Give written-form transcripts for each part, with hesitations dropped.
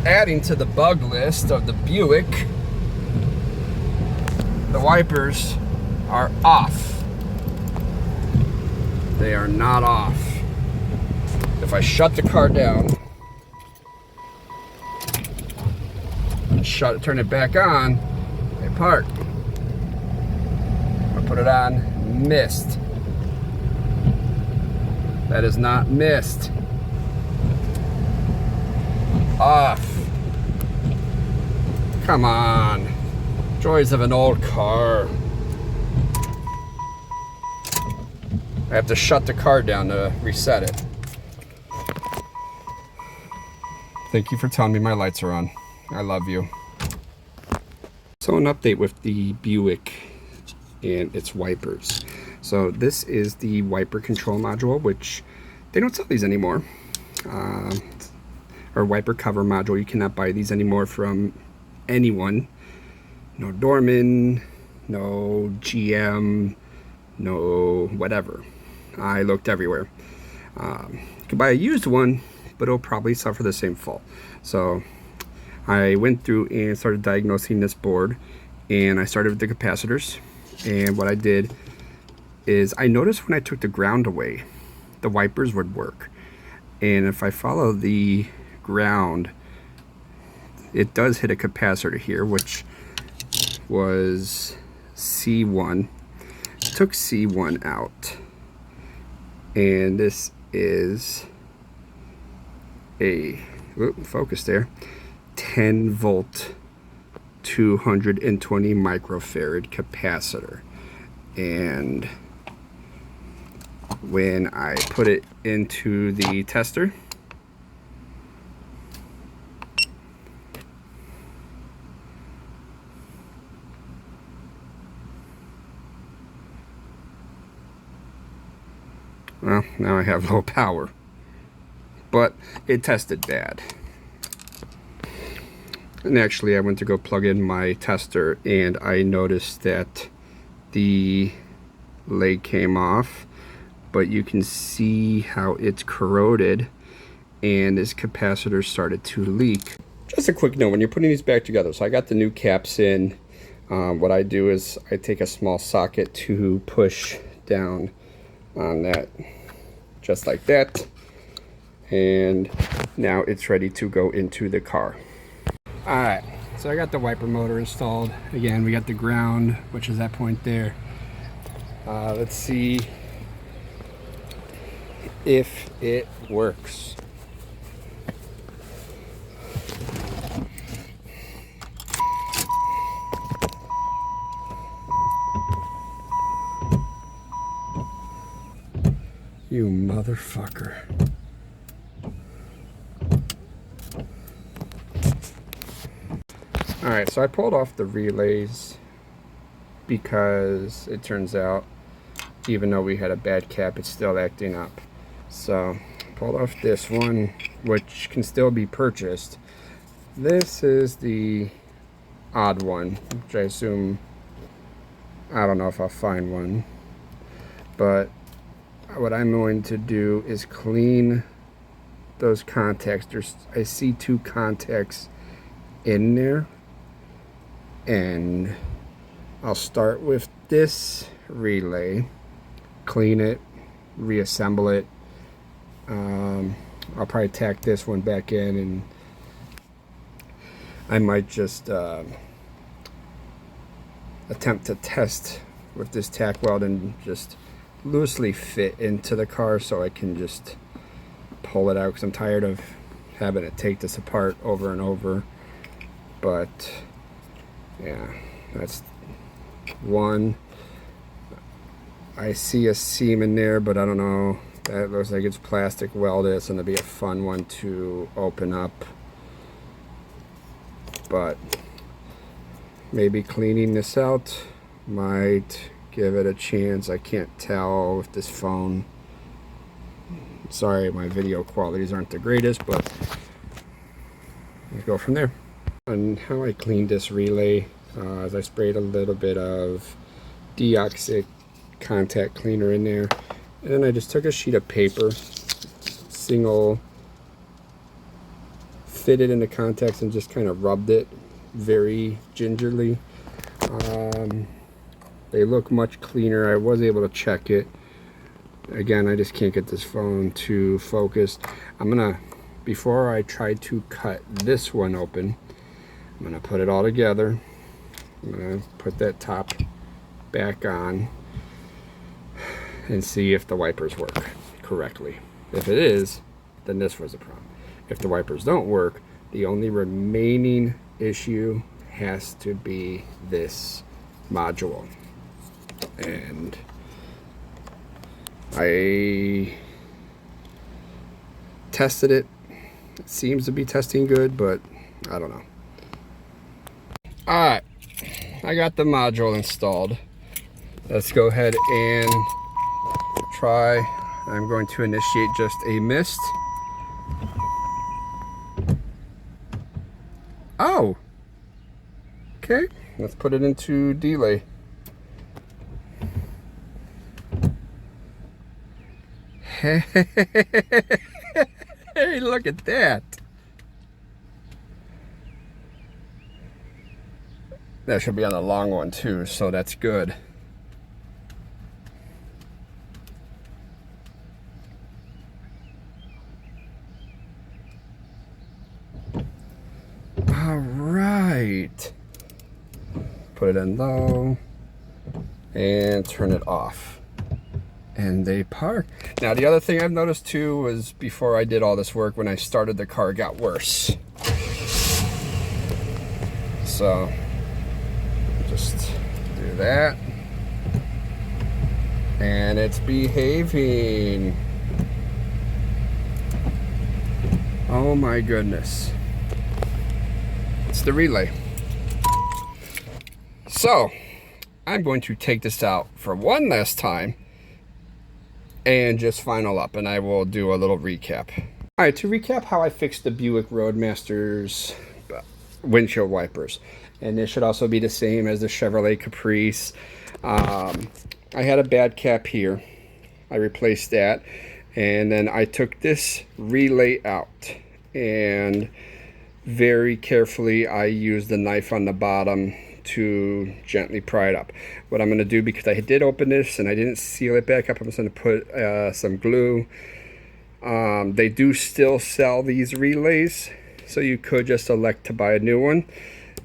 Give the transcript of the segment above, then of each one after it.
adding to the bug list of the Buick, the wipers are off. They are not off. If I shut the car down, turn it back on, I park. I put it on mist. That is not mist. Off. Come on. Joys of an old car. I have to shut the car down to reset it. Thank you for telling me my lights are on. I love you. So an update with the Buick and its wipers. So this is the wiper control module, which they don't sell these anymore. Or wiper cover module. You cannot buy these anymore from anyone. No Dorman, no GM, no whatever. I looked everywhere. You can buy a used one, but it'll probably suffer the same fault. So I went through and started diagnosing this board, and I started with the capacitors. And what I did is I noticed when I took the ground away, the wipers would work. And if I follow the ground, it does hit a capacitor here, which was C1. Took C1 out, and this is a focus there, 10 volt 220 microfarad capacitor. And when I put it into the tester, well, now I have low power, but it tested bad. And actually I went to go plug in my tester, and I noticed that the leg came off, but you can see how it's corroded, and this capacitor started to leak. Just a quick note, when you're putting these back together, so I got the new caps in. What I do is I take a small socket to push down on that, just like that, and now it's ready to go into the car. Alright, so I got the wiper motor installed. Again, we got the ground, which is that point there. Let's see if it works. You motherfucker. Alright, so I pulled off the relays because it turns out even though we had a bad cap, it's still acting up. So pulled off this one, which can still be purchased. This is the odd one, which I assume, I don't know if I'll find one, but what I'm going to do is clean those contacts. I see two contacts in there, and I'll start with this relay, clean it, reassemble it. I'll probably tack this one back in, and I might just attempt to test with this tack weld and just loosely fit into the car so I can just pull it out, because I'm tired of having to take this apart over and over. But yeah, that's one. I see a seam in there, but I don't know. That looks like it's plastic welded. It's going to be a fun one to open up, but maybe cleaning this out might give it a chance. I can't tell with this phone. Sorry, my video qualities aren't the greatest, but we'll go from there. And how I cleaned this relay is I sprayed a little bit of deoxy contact cleaner in there, and then I just took a sheet of paper, single fitted into contacts and just kind of rubbed it very gingerly. They look much cleaner. I was able to check it. Again, I just can't get this phone to focus. I'm gonna, before I try to cut this one open, I'm gonna put it all together. I'm gonna put that top back on and see if the wipers work correctly. If it is, then this was a problem. If the wipers don't work, the only remaining issue has to be this module. And I tested it. It seems to be testing good, but I don't know. Alright, I got the module installed. Let's go ahead and try. I'm going to initiate just a mist. Oh! Okay, let's put it into delay. Hey, look at that. That should be on the long one too, so that's good. All right. Put it in low and turn it off. And they park. Now the other thing I've noticed too was before I did all this work, when I started the car, it got worse. So just do that. And it's behaving. Oh my goodness. It's the relay. So I'm going to take this out for one last time and just final up, and I will do a little recap. All right, to recap how I fixed the Buick Roadmaster's windshield wipers, and this should also be the same as the Chevrolet Caprice. I had a bad cap here. I replaced that, and then I took this relay out, and very carefully I used the knife on the bottom to gently pry it up. What I'm going to do, because I did open this and I didn't seal it back up, I'm just going to put some glue. They do still sell these relays, so you could just elect to buy a new one.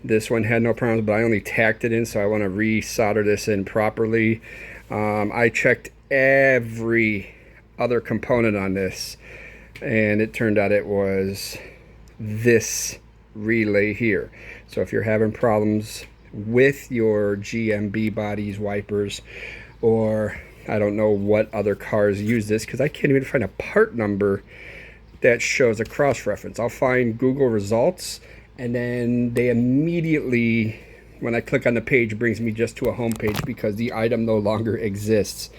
This one had no problems, but I only tacked it in, so I want to re-solder this in properly. I checked every other component on this, and it turned out it was this relay here. So if you're having problems with your GMB bodies wipers, or I don't know what other cars use this, because I can't even find a part number that shows a cross-reference. I'll find Google results, and then they immediately, when I click on the page, brings me just to a home page because the item no longer exists.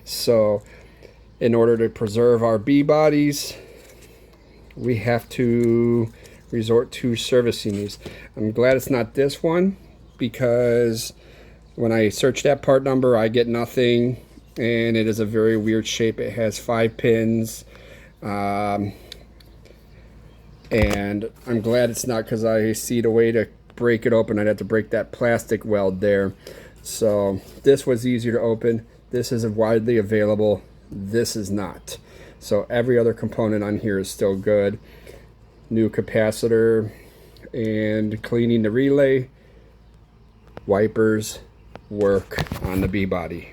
So in order to preserve our B bodies, we have to resort to servicing these. I'm glad it's not this one, because when I search that part number, I get nothing, and it is a very weird shape. It has 5 pins, and I'm glad it's not, because I see the way to break it open. I'd have to break that plastic weld there. So this was easier to open. This is widely available. This is not. So every other component on here is still good. New capacitor and cleaning the relay. Wipers work on the B body.